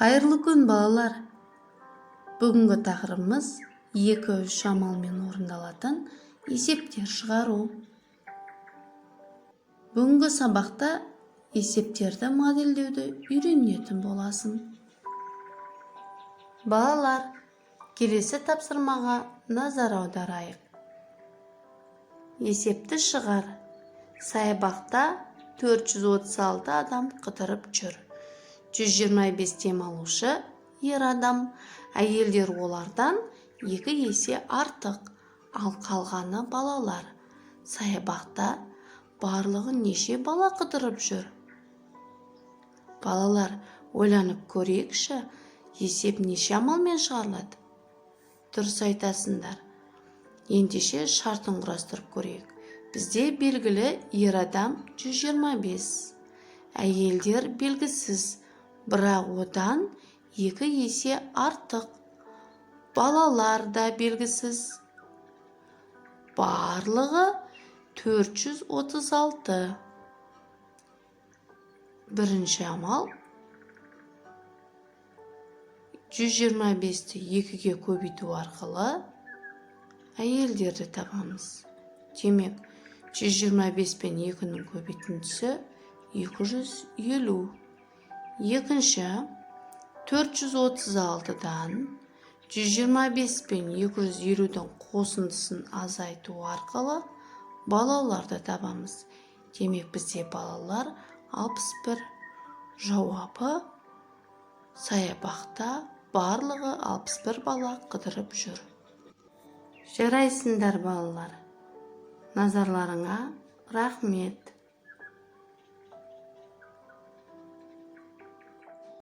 Қайырлы күн, балалар. Бүгінгі тақырыбымыз 2-3 шамалмен орындалатын есептер шығару. Бүгінгі сабақта есептерді модельдеуді үйренетін боласың. Балалар, келесі тапсырмаға назар аударайық. Есепті шығар. Саябақта 436 адам қыдырып жүр. 125 демалушы ер адам, әйелдер олардан 2 есе артық, ал қалғаны балалар. Саябақта барлығы неше бала қыдырып жүр? Балалар, ойланып көрейікші, есеп неше амалмен шығарылады? Дұрыс айтасыңдар. Ендеше шартын құрастырып көрейік. Бізде белгілі ер адам 125, әйелдер белгісіз, бірақ одан 2 есе артық. Балалар да белгісіз. Барлығы 436. Бірінші амал. 125-ті 2-ге көбейту арқылы әйелдерді табамыз. Демек, 125 пен 2-нің көбейтіндісі 250. Екінші, 436-дан 125 пен 250-дің қосындысын азайту арқылы балаларды табамыз. Демек, бізде балалар 61. Жауабы саябақта барлығы 61 бала қыдырып жүр. Жарайсыңдар, балалар. Назарларыңа рахмет.